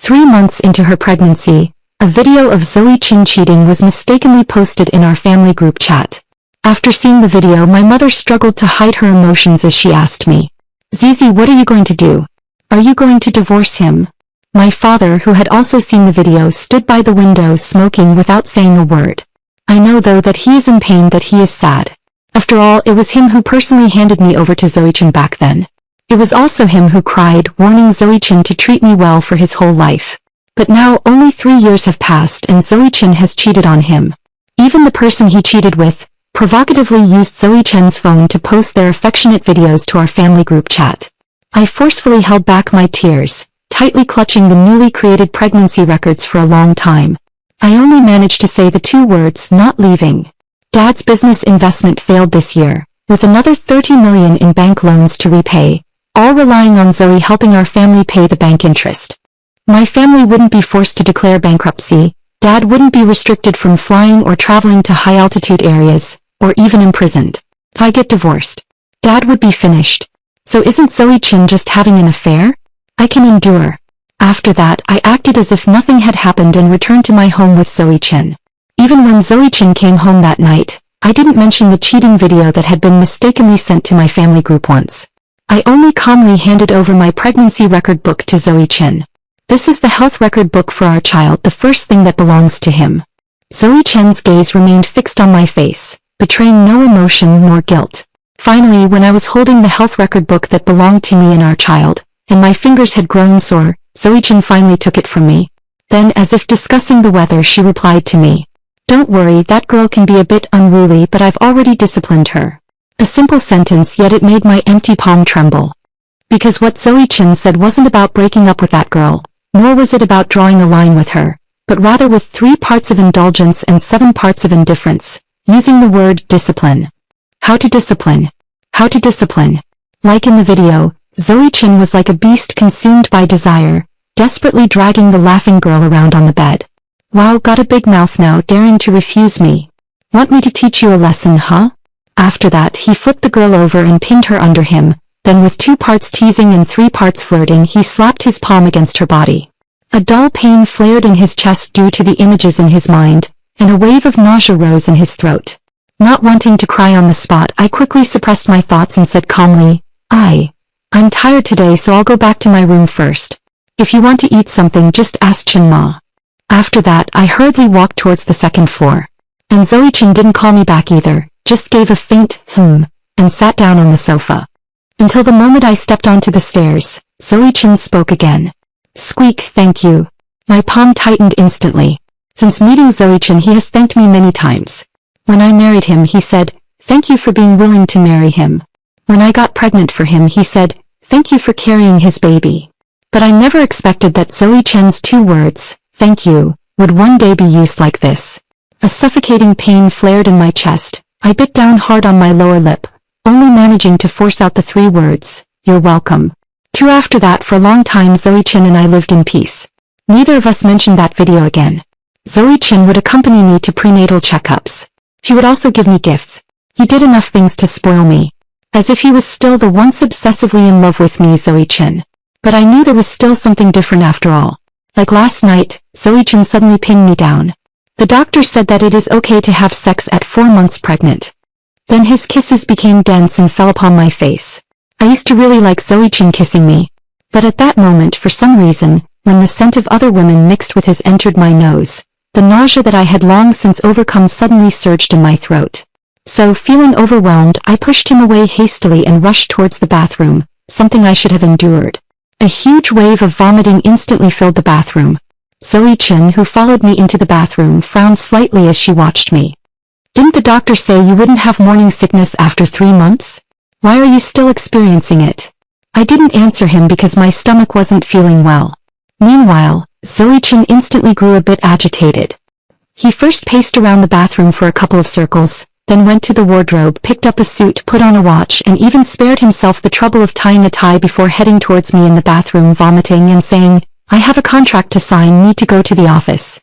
3 months into her pregnancy, a video of Zoe Chin cheating was mistakenly posted in our family group chat. After seeing the video, my mother struggled to hide her emotions as she asked me, "Zizi, what are you going to do? Are you going to divorce him?" My father, who had also seen the video, stood by the window smoking without saying a word. I know though that he is in pain, that he is sad. After all, it was him who personally handed me over to Zoe Chin back then. It was also him who cried, warning Zoe Chin to treat me well for his whole life. But now only 3 years have passed and Zoe Chin has cheated on him. Even the person he cheated with provocatively used Zoe Chin's phone to post their affectionate videos to our family group chat. I forcefully held back my tears, tightly clutching the newly created pregnancy records for a long time. I only managed to say the 2 words, "not leaving." Dad's business investment failed this year, with another 30 million in bank loans to repay, all relying on Zoe helping our family pay the bank interest. My family wouldn't be forced to declare bankruptcy, Dad wouldn't be restricted from flying or traveling to high-altitude areas, or even imprisoned. If I get divorced, Dad would be finished. So isn't Zoe Chin just having an affair? I can endure. After that, I acted as if nothing had happened and returned to my home with Zoe Chin. Even when Zoe Chin came home that night, I didn't mention the cheating video that had been mistakenly sent to my family group once. I only calmly handed over my pregnancy record book to Zoe Chin. This is the health record book for our child, the first thing that belongs to him. Zoe Chin's gaze remained fixed on my face, betraying no emotion nor guilt. Finally, when I was holding the health record book that belonged to me and our child, and my fingers had grown sore, Zoe Chin finally took it from me. Then, as if discussing the weather, she replied to me, "Don't worry, that girl can be a bit unruly, but I've already disciplined her." A simple sentence, yet it made my empty palm tremble. Because what Zoe Chin said wasn't about breaking up with that girl, nor was it about drawing a line with her, but rather with 3 parts of indulgence and 7 parts of indifference, using the word discipline. How to discipline? How to discipline? Like in the video, Zoe Chin was like a beast consumed by desire, desperately dragging the laughing girl around on the bed. "Wow, got a big mouth now, daring to refuse me. Want me to teach you a lesson, huh?" After that, he flipped the girl over and pinned her under him. Then with 2 parts teasing and 3 parts flirting, he slapped his palm against her body. A dull pain flared in his chest due to the images in his mind, and a wave of nausea rose in his throat. Not wanting to cry on the spot, I quickly suppressed my thoughts and said calmly, I'm tired today, so I'll go back to my room first. If you want to eat something, just ask Chin Ma." After that, I hurriedly walked towards the 2nd floor. And Zoe Chin didn't call me back either, just gave a faint and sat down on the sofa. Until the moment I stepped onto the stairs, Zoe Chin spoke again. "Squeak, thank you." My palm tightened instantly. Since meeting Zoe Chin, he has thanked me many times. When I married him, he said, "Thank you for being willing to marry him." When I got pregnant for him, he said, "Thank you for carrying his baby." But I never expected that Zoe Chin's 2 words, "thank you," would one day be used like this. A suffocating pain flared in my chest. I bit down hard on my lower lip, only managing to force out the 3 words, "You're welcome." After that, for a long time, Zoe Chin and I lived in peace. Neither of us mentioned that video again. Zoe Chin would accompany me to prenatal checkups. He would also give me gifts. He did enough things to spoil me. As if he was still the once obsessively in love with me, Zoe Chin. But I knew there was still something different after all. Like last night, Zoe Chin suddenly pinned me down. The doctor said that it is okay to have sex at 4 months pregnant. Then his kisses became dense and fell upon my face. I used to really like Zoe Chin kissing me. But at that moment, for some reason, when the scent of other women mixed with his entered my nose, the nausea that I had long since overcome suddenly surged in my throat. So, feeling overwhelmed, I pushed him away hastily and rushed towards the bathroom, something I should have endured. A huge wave of vomiting instantly filled the bathroom. Zoe Chin, who followed me into the bathroom, frowned slightly as she watched me. "Didn't the doctor say you wouldn't have morning sickness after 3 months? Why are you still experiencing it?" I didn't answer him because my stomach wasn't feeling well. Meanwhile, Zoe Chin instantly grew a bit agitated. He first paced around the bathroom for a couple of circles, then went to the wardrobe, picked up a suit, put on a watch, and even spared himself the trouble of tying a tie before heading towards me in the bathroom, vomiting and saying, "I have a contract to sign, need to go to the office."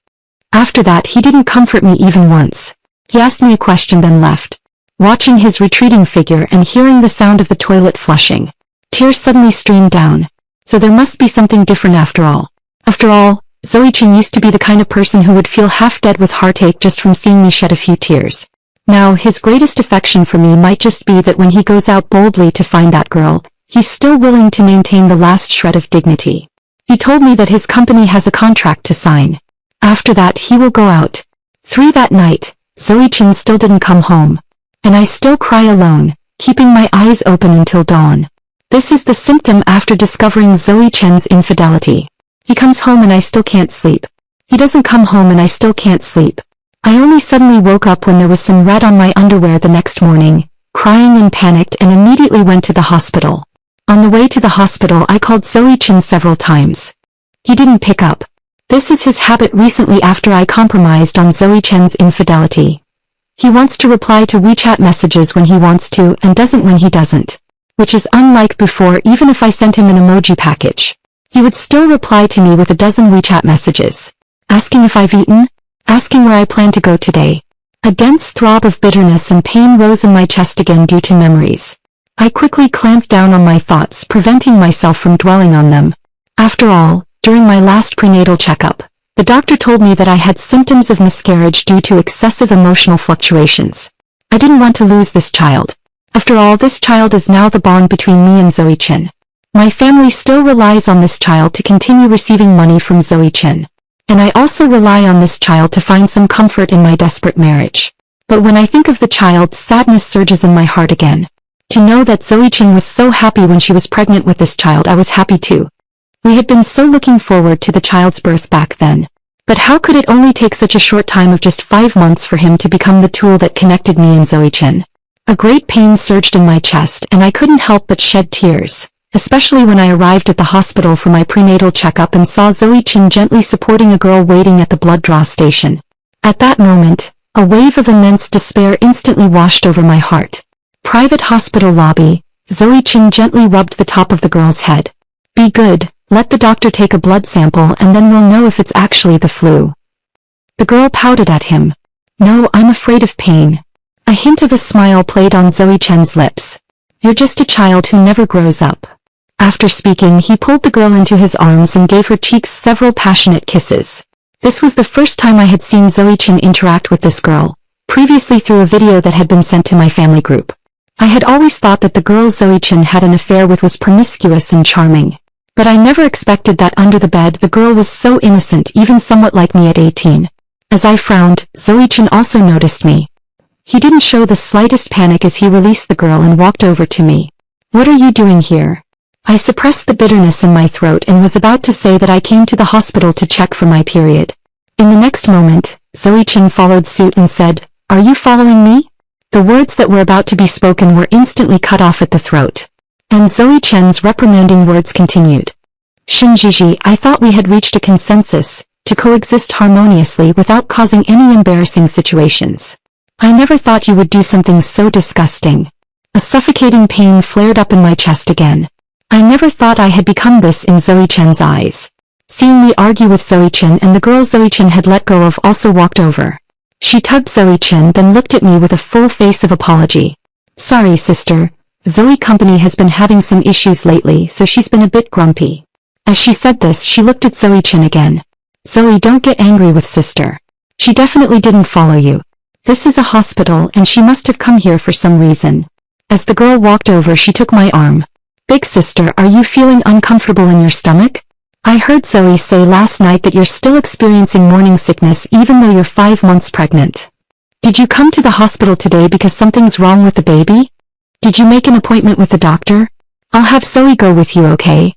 After that, he didn't comfort me even once. He asked me a question, then left. Watching his retreating figure and hearing the sound of the toilet flushing, tears suddenly streamed down. So there must be something different after all. After all, Zoe Chin used to be the kind of person who would feel half dead with heartache just from seeing me shed a few tears. Now, his greatest affection for me might just be that when he goes out boldly to find that girl, he's still willing to maintain the last shred of dignity. He told me that his company has a contract to sign. After that, he will go out. 3 that night, Zoe Chin still didn't come home. And I still cry alone, keeping my eyes open until dawn. This is the symptom after discovering Zoe Chen's infidelity. He comes home and I still can't sleep. He doesn't come home and I still can't sleep. I only suddenly woke up when there was some red on my underwear the next morning, crying and panicked and immediately went to the hospital. On the way to the hospital I called Zoe Chin several times. He didn't pick up. This is his habit recently after I compromised on Zoe Chen's infidelity. He wants to reply to WeChat messages when he wants to and doesn't when he doesn't. Which is unlike before. Even if I sent him an emoji package, he would still reply to me with a dozen WeChat messages. Asking if I've eaten, asking where I plan to go today. A dense throb of bitterness and pain rose in my chest again due to memories. I quickly clamped down on my thoughts, preventing myself from dwelling on them. After all, during my last prenatal checkup, the doctor told me that I had symptoms of miscarriage due to excessive emotional fluctuations. I didn't want to lose this child. After all, this child is now the bond between me and Zoe Chin. My family still relies on this child to continue receiving money from Zoe Chin. And I also rely on this child to find some comfort in my desperate marriage. But when I think of the child, sadness surges in my heart again. To know that Zoe Chin was so happy when she was pregnant with this child, I was happy too. We had been so looking forward to the child's birth back then. But how could it only take such a short time of just 5 months for him to become the tool that connected me and Zoe Chin? A great pain surged in my chest and I couldn't help but shed tears, especially when I arrived at the hospital for my prenatal checkup and saw Zoe Chin gently supporting a girl waiting at the blood draw station. At that moment, a wave of immense despair instantly washed over my heart. Private hospital lobby, Zoe Chin gently rubbed the top of the girl's head. Be good, let the doctor take a blood sample and then we'll know if it's actually the flu. The girl pouted at him. No, I'm afraid of pain. A hint of a smile played on Zoe Chen's lips. You're just a child who never grows up. After speaking, he pulled the girl into his arms and gave her cheeks several passionate kisses. This was the first time I had seen Zoe Chin interact with this girl, previously through a video that had been sent to my family group. I had always thought that the girl Zoe Chin had an affair with was promiscuous and charming. But I never expected that under the bed the girl was so innocent, even somewhat like me at 18. As I frowned, Zoe Chin also noticed me. He didn't show the slightest panic as he released the girl and walked over to me. What are you doing here? I suppressed the bitterness in my throat and was about to say that I came to the hospital to check for my period. In the next moment, Zoe Chin followed suit and said, Are you following me? The words that were about to be spoken were instantly cut off at the throat. And Zoe Chen's reprimanding words continued. Shinjiji, I thought we had reached a consensus, to coexist harmoniously without causing any embarrassing situations. I never thought you would do something so disgusting. A suffocating pain flared up in my chest again. I never thought I had become this in Zoe Chen's eyes. Seeing me argue with Zoe Chin and the girl Zoe Chin had let go of also walked over. She tugged Zoe Chin, then looked at me with a full face of apology. Sorry, sister. Zoe company has been having some issues lately, so she's been a bit grumpy. As she said this, she looked at Zoe Chin again. Zoe, don't get angry with sister. She definitely didn't follow you. This is a hospital and she must have come here for some reason. As the girl walked over, she took my arm. Big sister, are you feeling uncomfortable in your stomach? I heard Zoe say last night that you're still experiencing morning sickness even though you're 5 months pregnant. Did you come to the hospital today because something's wrong with the baby? Did you make an appointment with the doctor? I'll have Zoe go with you, okay?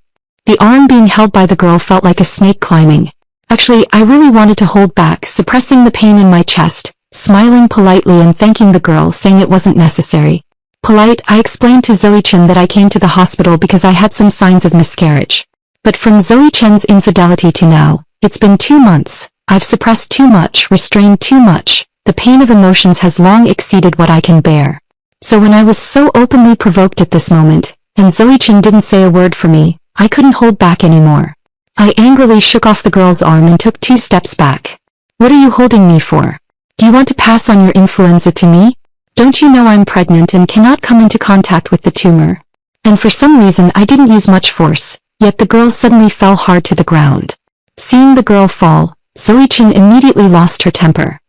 The arm being held by the girl felt like a snake climbing. Actually, I really wanted to hold back, suppressing the pain in my chest, smiling politely and thanking the girl, saying it wasn't necessary. Polite, I explained to Zoe Chin that I came to the hospital because I had some signs of miscarriage. But from Zoe Chen's infidelity to now, it's been 2 months. I've suppressed too much, restrained too much. The pain of emotions has long exceeded what I can bear. So when I was so openly provoked at this moment, and Zoe Chin didn't say a word for me, I couldn't hold back anymore. I angrily shook off the girl's arm and took 2 steps back. What are you holding me for? Do you want to pass on your influenza to me? Don't you know I'm pregnant and cannot come into contact with the tumor? And for some reason I didn't use much force, yet the girl suddenly fell hard to the ground. Seeing the girl fall, Zoe Chen immediately lost her temper.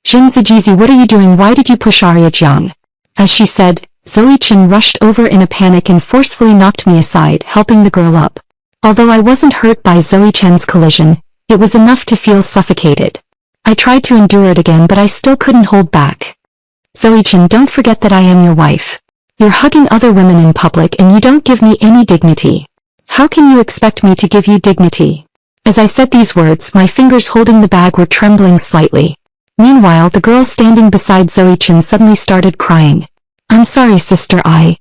Jin Zijizi, what are you doing? Why did you push Arya Jiang? As she said, Zoe Chen rushed over in a panic and forcefully knocked me aside, helping the girl up. Although I wasn't hurt by Zoe Chen's collision, it was enough to feel suffocated. I tried to endure it again, but I still couldn't hold back. Zoe Chen, don't forget that I am your wife. You're hugging other women in public and you don't give me any dignity. How can you expect me to give you dignity? As I said these words, my fingers holding the bag were trembling slightly. Meanwhile, the girl standing beside Zoe Chen suddenly started crying. I'm sorry, sister, I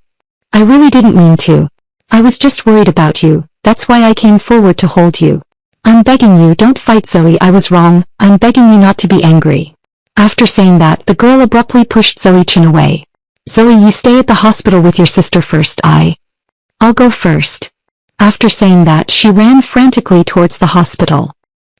really didn't mean to. I was just worried about you, that's why I came forward to hold you. I'm begging you, don't fight, Zoe, I was wrong, I'm begging you not to be angry. After saying that, the girl abruptly pushed Zoe Chen away. Zoe, you stay at the hospital with your sister first, I'll go first. After saying that, she ran frantically towards the hospital.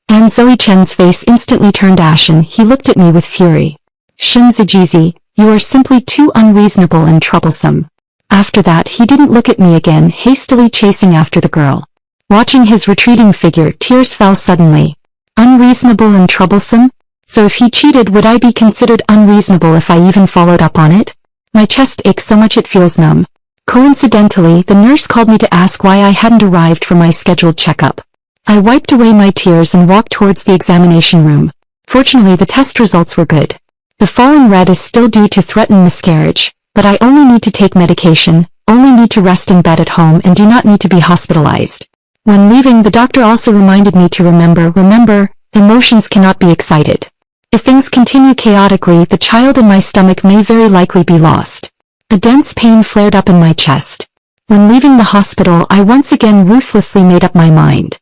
And Zoe Chen's face instantly turned ashen. He looked at me with fury. Shin Zijizi, you are simply too unreasonable and troublesome. After that, he didn't look at me again, hastily chasing after the girl. Watching his retreating figure, tears fell suddenly. Unreasonable and troublesome? So if he cheated, would I be considered unreasonable if I even followed up on it? My chest aches so much it feels numb. Coincidentally, the nurse called me to ask why I hadn't arrived for my scheduled checkup. I wiped away my tears and walked towards the examination room. Fortunately, the test results were good. The falling red is still due to threatened miscarriage, but I only need to take medication, only need to rest in bed at home and do not need to be hospitalized. When leaving, the doctor also reminded me to remember, emotions cannot be excited. If things continue chaotically, the child in my stomach may very likely be lost. A dense pain flared up in my chest. When leaving the hospital, I once again ruthlessly made up my mind.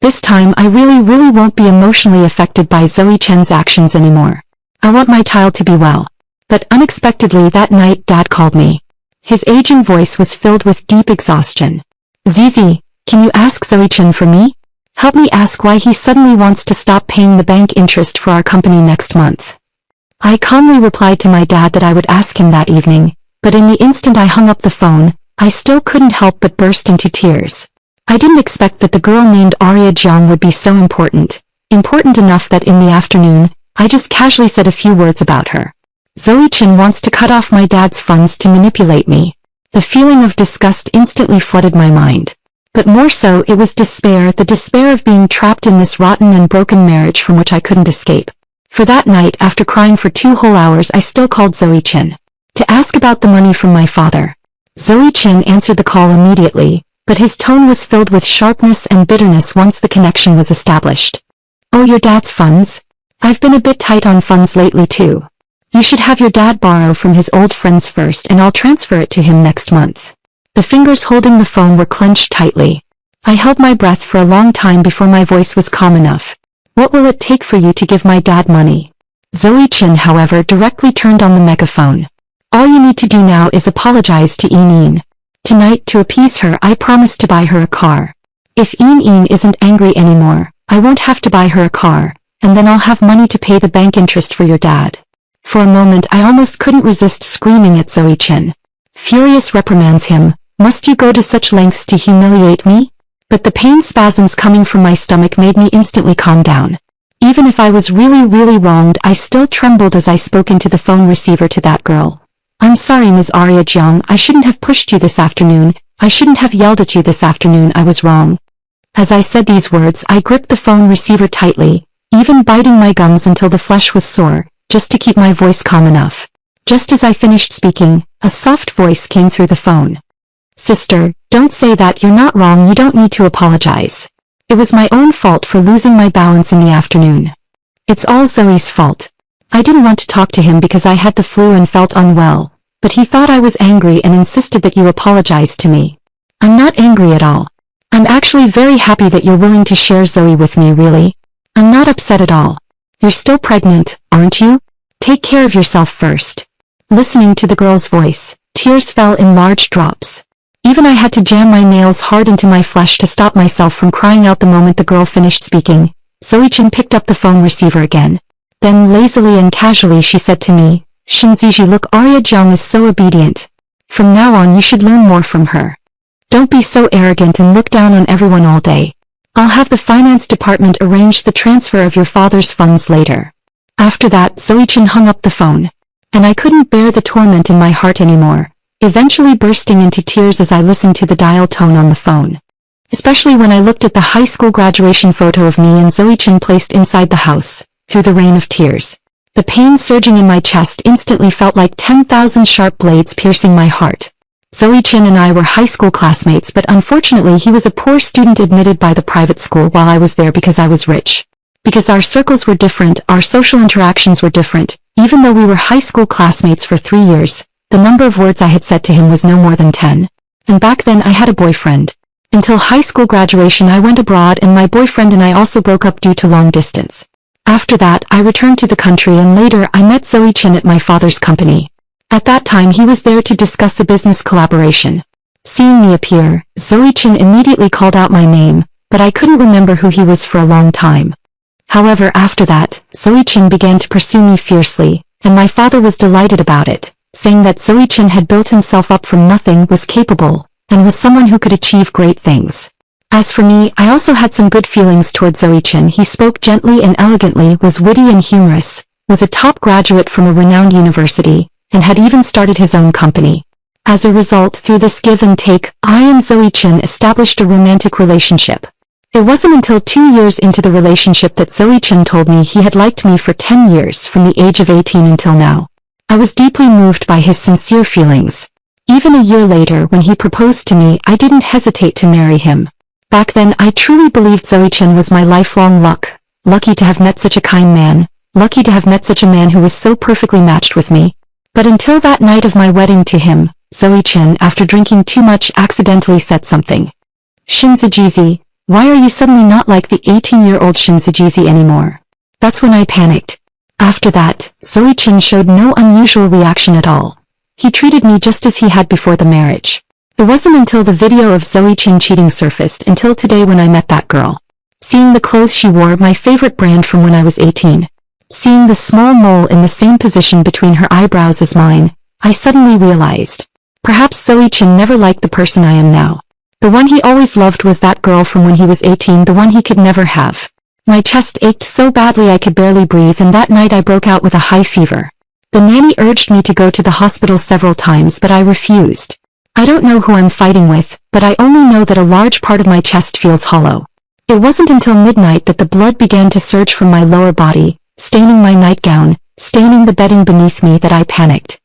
This time, I really won't be emotionally affected by Zoe Chen's actions anymore. I want my child to be well. But unexpectedly that night, Dad called me. His aging voice was filled with deep exhaustion. Zizi, can you ask Zoe Chen for me? Help me ask why he suddenly wants to stop paying the bank interest for our company next month. I calmly replied to my dad that I would ask him that evening, but in the instant I hung up the phone, I still couldn't help but burst into tears. I didn't expect that the girl named Arya Jiang would be so important enough that in the afternoon, I just casually said a few words about her. Zoe Chen wants to cut off my dad's funds to manipulate me. The feeling of disgust instantly flooded my mind. But more so, it was despair, the despair of being trapped in this rotten and broken marriage from which I couldn't escape. For that night, after crying for 2 whole hours, I still called Zoe Chen to ask about the money from my father. Zoe Chen answered the call immediately, but his tone was filled with sharpness and bitterness once the connection was established. Oh, your dad's funds? I've been a bit tight on funds lately too. You should have your dad borrow from his old friends first and I'll transfer it to him next month. The fingers holding the phone were clenched tightly. I held my breath for a long time before my voice was calm enough. What will it take for you to give my dad money? Zoe Chen, however, directly turned on the megaphone. All you need to do now is apologize to Yin. Tonight, to appease her, I promise to buy her a car. If Yin isn't angry anymore, I won't have to buy her a car, and then I'll have money to pay the bank interest for your dad. For a moment, I almost couldn't resist screaming at Zoe Chen. Furious reprimands him. Must you go to such lengths to humiliate me? But the pain spasms coming from my stomach made me instantly calm down. Even if I was really wronged, I still trembled as I spoke into the phone receiver to that girl. I'm sorry, Ms. Arya Jiang, I shouldn't have pushed you this afternoon. I shouldn't have yelled at you this afternoon, I was wrong. As I said these words, I gripped the phone receiver tightly, even biting my gums until the flesh was sore, just to keep my voice calm enough. Just as I finished speaking, a soft voice came through the phone. Sister, don't say that, you're not wrong, you don't need to apologize. It was my own fault for losing my balance in the afternoon. It's all Zoe's fault. I didn't want to talk to him because I had the flu and felt unwell, but he thought I was angry and insisted that you apologize to me. I'm not angry at all. I'm actually very happy that you're willing to share Zoe with me, really. I'm not upset at all. You're still pregnant, aren't you? Take care of yourself first. Listening to the girl's voice, tears fell in large drops. Even I had to jam my nails hard into my flesh to stop myself from crying out the moment the girl finished speaking. Zoe Chen picked up the phone receiver again. Then lazily and casually she said to me, Shinziji, look, Arya Jiang is so obedient. From now on you should learn more from her. Don't be so arrogant and look down on everyone all day. I'll have the finance department arrange the transfer of your father's funds later. After that, Zoe-chan hung up the phone. And I couldn't bear the torment in my heart anymore, eventually bursting into tears as I listened to the dial tone on the phone. Especially when I looked at the high school graduation photo of me and Zoe-chan placed inside the house, through the rain of tears. The pain surging in my chest instantly felt like 10,000 sharp blades piercing my heart. Zoe-chan and I were high school classmates, but unfortunately he was a poor student admitted by the private school while I was there because I was rich. Because our circles were different, our social interactions were different. Even though we were high school classmates for 3 years, the number of words I had said to him was no more than 10. And back then I had a boyfriend. Until high school graduation I went abroad and my boyfriend and I also broke up due to long distance. After that I returned to the country and later I met Zoe-chan at my father's company. At that time he was there to discuss a business collaboration. Seeing me appear, Zoe-chan immediately called out my name, but I couldn't remember who he was for a long time. However, after that, Zoe-chan began to pursue me fiercely, and my father was delighted about it, saying that Zoe-chan had built himself up from nothing, was capable, and was someone who could achieve great things. As for me, I also had some good feelings toward Zoe-chan. He spoke gently and elegantly, was witty and humorous, was a top graduate from a renowned university, and had even started his own company. As a result, through this give and take, I and Zoe-chan established a romantic relationship. It wasn't until 2 years into the relationship that Zoe-chan told me he had liked me for 10 years from the age of 18 until now. I was deeply moved by his sincere feelings. Even a year later when he proposed to me, I didn't hesitate to marry him. Back then I truly believed Zoe-chan was my lifelong luck, lucky to have met such a kind man, lucky to have met such a man who was so perfectly matched with me. But until that night of my wedding to him, Zoe-chan, after drinking too much, accidentally said something. "Shinzajizi, why are you suddenly not like the 18-year-old Shinzajizi anymore?" That's when I panicked. After that, Zoe-chan showed no unusual reaction at all. He treated me just as he had before the marriage. It wasn't until the video of Zoe-chan cheating surfaced until today when I met that girl. Seeing the clothes she wore, my favorite brand from when I was 18. Seeing the small mole in the same position between her eyebrows as mine, I suddenly realized. Perhaps Zoe-chan never liked the person I am now. The one he always loved was that girl from when he was 18, the one he could never have. My chest ached so badly I could barely breathe, and that night I broke out with a high fever. The nanny urged me to go to the hospital several times, but I refused. I don't know who I'm fighting with, but I only know that a large part of my chest feels hollow. It wasn't until midnight that the blood began to surge from my lower body, staining my nightgown, staining the bedding beneath me, that I panicked.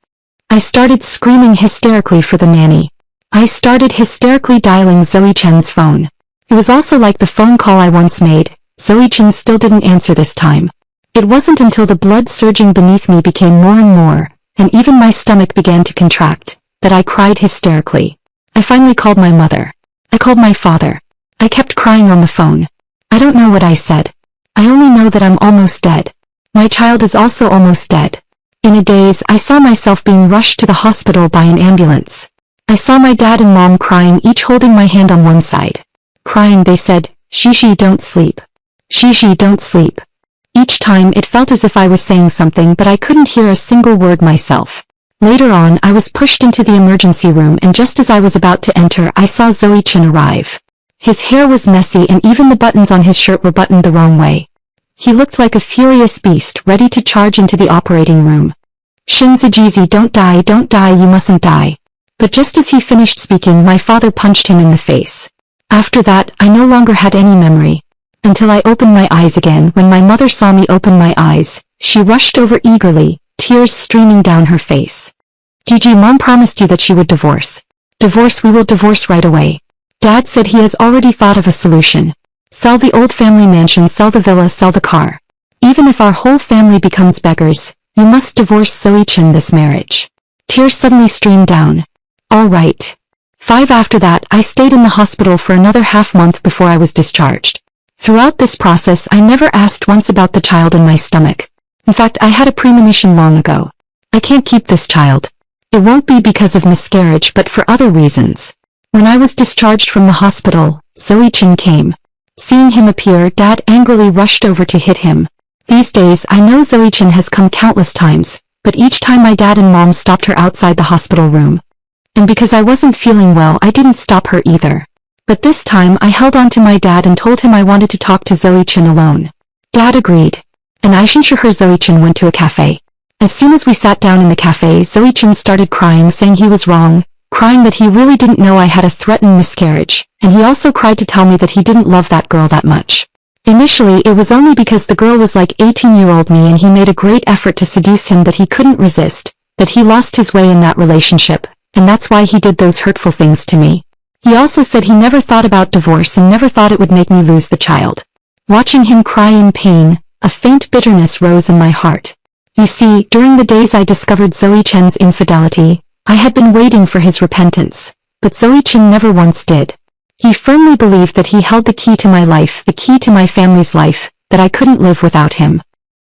I started screaming hysterically for the nanny. I started hysterically dialing Zoe-chan's phone. It was also like the phone call I once made. Zoe-chan still didn't answer this time. It wasn't until the blood surging beneath me became more and more, and even my stomach began to contract, that I cried hysterically. I finally called my mother. I called my father. I kept crying on the phone. I don't know what I said. I only know that I'm almost dead. My child is also almost dead. In a daze, I saw myself being rushed to the hospital by an ambulance. I saw my dad and mom crying, each holding my hand on one side. Crying, they said, "Shishi, don't sleep. Shishi, don't sleep." Each time it felt as if I was saying something, but I couldn't hear a single word myself. Later on, I was pushed into the emergency room, and just as I was about to enter, I saw Zoe-chan arrive. His hair was messy and even the buttons on his shirt were buttoned the wrong way. He looked like a furious beast, ready to charge into the operating room. "Shinzajizi, don't die, you mustn't die." But just as he finished speaking, my father punched him in the face. After that, I no longer had any memory. Until I opened my eyes again. When my mother saw me open my eyes, she rushed over eagerly, tears streaming down her face. "Gigi, Mom promised you that she would divorce." "Divorce? We will divorce right away." Dad said he has already thought of a solution. "Sell the old family mansion, sell the villa, sell the car. Even if our whole family becomes beggars, you must divorce Zoe-chan this marriage." Tears suddenly streamed down. All right. 5 after that, I stayed in the hospital for another half-month before I was discharged. Throughout this process, I never asked once about the child in my stomach. In fact, I had a premonition long ago. I can't keep this child. It won't be because of miscarriage, but for other reasons. When I was discharged from the hospital, Zoe-chan came. Seeing him appear, Dad angrily rushed over to hit him. These days, I know Zoe-chan has come countless times, but each time my dad and mom stopped her outside the hospital room. And because I wasn't feeling well, I didn't stop her either. But this time I held on to my dad and told him I wanted to talk to Zoe Chen alone. Dad agreed. And I sure her Zoe Chen went to a cafe. As soon as we sat down in the cafe, Zoe Chen started crying, saying he was wrong, crying that he really didn't know I had a threatened miscarriage, and he also cried to tell me that he didn't love that girl that much. Initially it was only because the girl was like 18-year-old me and he made a great effort to seduce him that he couldn't resist, that he lost his way in that relationship, and that's why he did those hurtful things to me. He also said he never thought about divorce and never thought it would make me lose the child. Watching him cry in pain, a faint bitterness rose in my heart. You see, during the days I discovered Zoe Chen's infidelity, I had been waiting for his repentance, but Zoe Chen never once did. He firmly believed that he held the key to my life, the key to my family's life, that I couldn't live without him.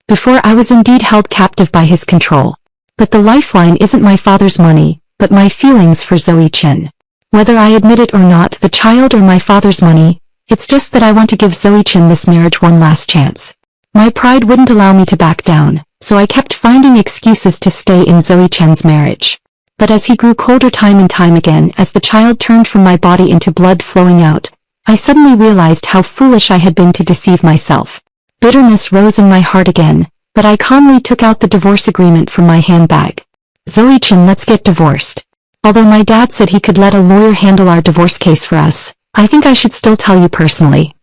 Before I was indeed held captive by his control. But the lifeline isn't my father's money, but my feelings for Zoe Chen. Whether I admit it or not, the child or my father's money, it's just that I want to give Zoe Chen this marriage one last chance. My pride wouldn't allow me to back down, so I kept finding excuses to stay in Zoe Chen's marriage. But as he grew colder time and time again, as the child turned from my body into blood flowing out, I suddenly realized how foolish I had been to deceive myself. Bitterness rose in my heart again, but I calmly took out the divorce agreement from my handbag. Zoe Chen, let's get divorced. Although my dad said he could let a lawyer handle our divorce case for us, I think I should still tell you personally.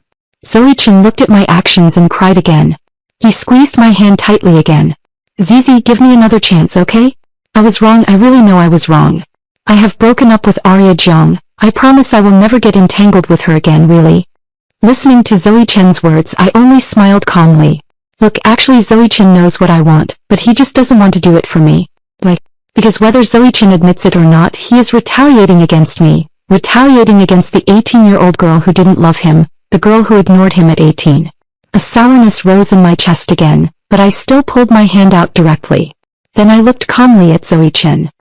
Zoe Chen looked at my actions and cried again. He squeezed my hand tightly again. Zizi, give me another chance, okay? I was wrong, I really know I was wrong. I have broken up with Arya Jiang. I promise I will never get entangled with her again, really. Listening to Zoe Chen's words, I only smiled calmly. Look, actually Zoe Chen knows what I want, but he just doesn't want to do it for me. Because whether Zoe Chen admits it or not, he is retaliating against me, retaliating against the 18-year-old girl who didn't love him, the girl who ignored him at 18. A sourness rose in my chest again, but I still pulled my hand out directly. Then I looked calmly at Zoe Chen.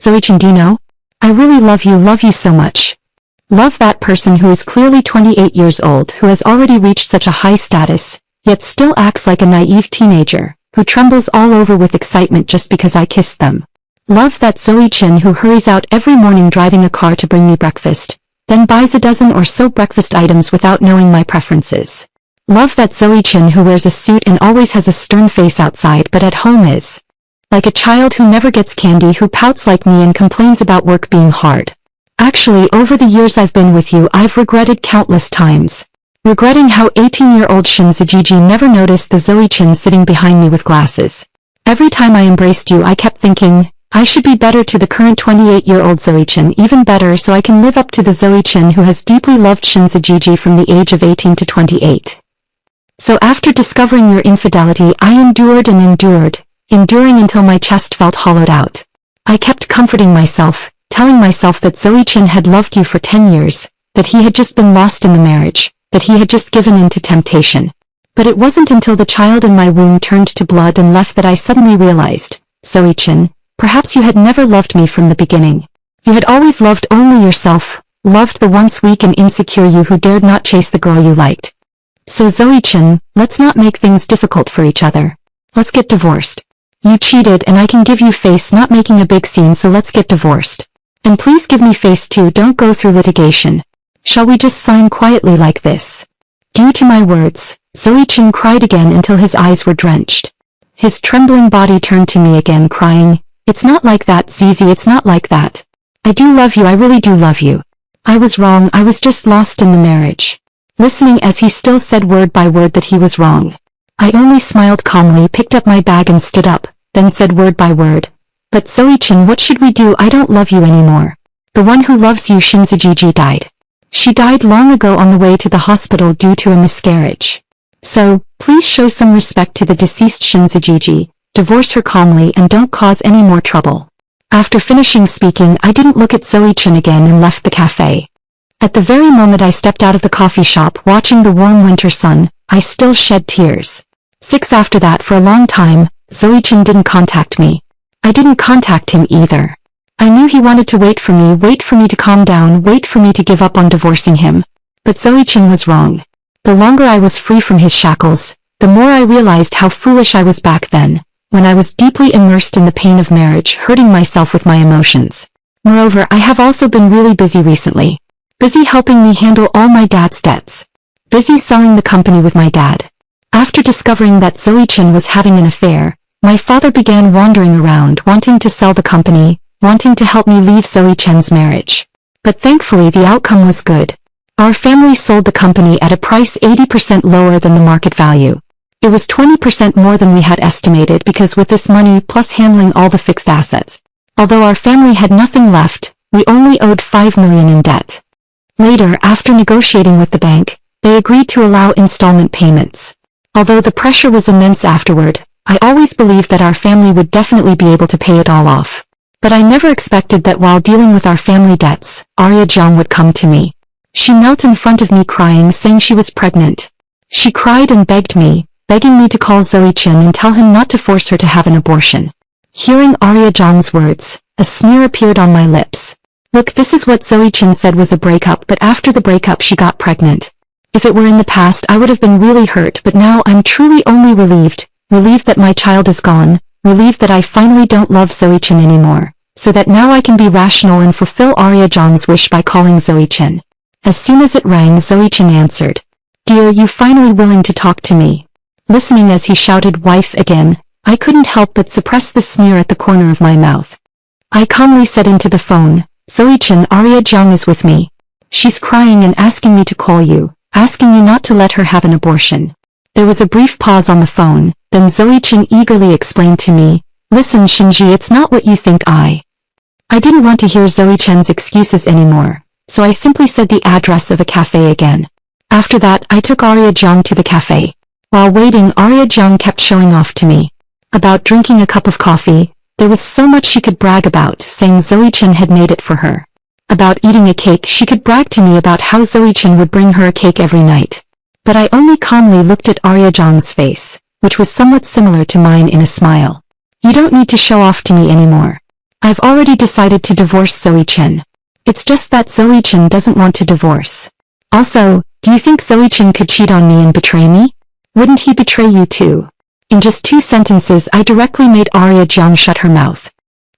Zoe Chen, do you know? I really love you so much. Love that person who is clearly 28 years old, who has already reached such a high status, yet still acts like a naive teenager, who trembles all over with excitement just because I kissed them. Love that Zoe Chen who hurries out every morning driving a car to bring me breakfast, then buys a dozen or so breakfast items without knowing my preferences. Love that Zoe Chen who wears a suit and always has a stern face outside but at home is like a child who never gets candy, who pouts like me and complains about work being hard. Actually, over the years I've been with you, I've regretted countless times. Regretting how 18-year-old Shin Zijiji never noticed the Zoe Chen sitting behind me with glasses. Every time I embraced you, I kept thinking, I should be better to the current 28-year-old Zoe Chen, even better so I can live up to the Zoe Chen who has deeply loved Shin Zijiji from the age of 18 to 28. So after discovering your infidelity, I endured and endured, enduring until my chest felt hollowed out. I kept comforting myself, telling myself that Zoe Chen had loved you for 10 years, that he had just been lost in the marriage, that he had just given in to temptation. But it wasn't until the child in my womb turned to blood and left that I suddenly realized, Zoe Chen, perhaps you had never loved me from the beginning. You had always loved only yourself, loved the once weak and insecure you who dared not chase the girl you liked. So Zoe Chen, let's not make things difficult for each other. Let's get divorced. You cheated and I can give you face, not making a big scene, so let's get divorced. And please give me face too, don't go through litigation. Shall we just sign quietly like this? Due to my words, Zoe Chen cried again until his eyes were drenched. His trembling body turned to me again crying, it's not like that, Zizi, it's not like that. I do love you, I really do love you. I was wrong, I was just lost in the marriage. Listening as he still said word by word that he was wrong. I only smiled calmly, picked up my bag and stood up, then said word by word. But Zoe Chen, what should we do? I don't love you anymore. The one who loves you, Shin Zijiji, died. She died long ago on the way to the hospital due to a miscarriage. So, please show some respect to the deceased Shin Zijiji, divorce her calmly and don't cause any more trouble. After finishing speaking, I didn't look at Zoe Chen again and left the cafe. At the very moment I stepped out of the coffee shop watching the warm winter sun, I still shed tears. 6 after that, for a long time, Zoe Chen didn't contact me. I didn't contact him either. I knew he wanted to wait for me to calm down, wait for me to give up on divorcing him. But Zoe Chen was wrong. The longer I was free from his shackles, the more I realized how foolish I was back then, when I was deeply immersed in the pain of marriage, hurting myself with my emotions. Moreover, I have also been really busy recently. Busy helping me handle all my dad's debts. Busy selling the company with my dad. After discovering that Zoe Chin was having an affair, my father began wandering around wanting to sell the company, wanting to help me leave Zoe Chen's marriage. But thankfully the outcome was good. Our family sold the company at a price 80% lower than the market value. It was 20% more than we had estimated because with this money plus handling all the fixed assets. Although our family had nothing left, we only owed $5 million in debt. Later, after negotiating with the bank, they agreed to allow installment payments. Although the pressure was immense afterward, I always believed that our family would definitely be able to pay it all off. But I never expected that while dealing with our family debts, Arya Jung would come to me. She knelt in front of me crying, saying she was pregnant. She cried and begged me, begging me to call Zoe Chin and tell him not to force her to have an abortion. Hearing Arya Jung's words, a sneer appeared on my lips. Look, this is what Zoe Chin said was a breakup, but after the breakup she got pregnant. If it were in the past I would have been really hurt, but now I'm truly only relieved that my child is gone, relieved that I finally don't love Zoe Chin anymore, so that now I can be rational and fulfill Arya Jung's wish by calling Zoe Chin. As soon as it rang, Zoe Chin answered. Dear, you finally willing to talk to me? Listening as he shouted wife again, I couldn't help but suppress the sneer at the corner of my mouth. I calmly said into the phone, Zoe Chin, Arya Jung is with me. She's crying and asking me to call you, asking you not to let her have an abortion. There was a brief pause on the phone, then Zoe Chin eagerly explained to me, listen Shinji, it's not what you think. I didn't want to hear Zoe Chen's excuses anymore, so I simply said the address of a cafe again. After that I took Arya Jung to the cafe. While waiting, Arya Jung kept showing off to me about drinking a cup of coffee. There was so much she could brag about, saying Zoe Chin had made it for her. About eating a cake, she could brag to me about how Zoe Chin would bring her a cake every night. But I only calmly looked at Arya Jung's face, which was somewhat similar to mine in a smile. You don't need to show off to me anymore. I've already decided to divorce Zoe Chin. It's just that Zoe Chin doesn't want to divorce. Also, do you think Zoe Chin could cheat on me and betray me? Wouldn't he betray you too? In just 2 sentences I directly made Arya Jung shut her mouth.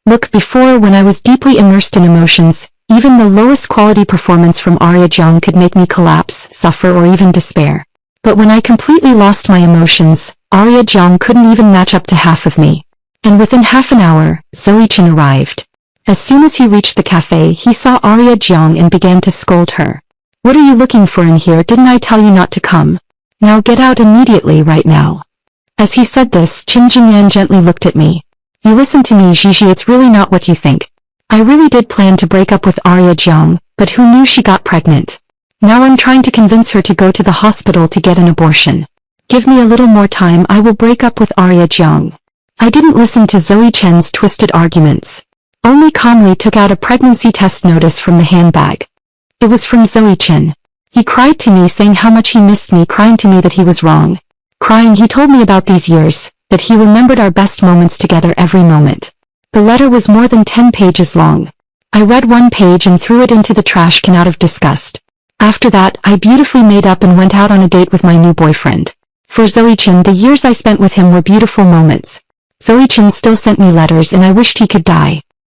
Look, before, when I was deeply immersed in emotions, even the lowest quality performance from Arya Jung could make me collapse, suffer, or even despair. But when I completely lost my emotions, Arya Jung couldn't even match up to half of me. And within half an hour, Zoe Chin arrived. As soon as he reached the cafe, he saw Arya Jung and began to scold her. What are you looking for in here? Didn't I tell you not to come? Now get out immediately, right now. As he said this, Chin Jingyan gently looked at me. You listen to me, Gigi, it's really not what you think. I really did plan to break up with Arya Jung, but who knew she got pregnant? Now I'm trying to convince her to go to the hospital to get an abortion. Give me a little more time, I will break up with Arya Jung. I didn't listen to Zoe Chen's twisted arguments. Only calmly took out a pregnancy test notice from the handbag. It was from Zoe Chin. He cried to me, saying how much he missed me, crying to me that he was wrong. Crying, he told me about these years, that he remembered our best moments together every moment. The letter was more than 10 pages long. I read 1 page and threw it into the trash can out of disgust. After that, I beautifully made up and went out on a date with my new boyfriend. For Zoe Chin, the years I spent with him were beautiful moments. Zoe Chin still sent me letters and I wished he could die.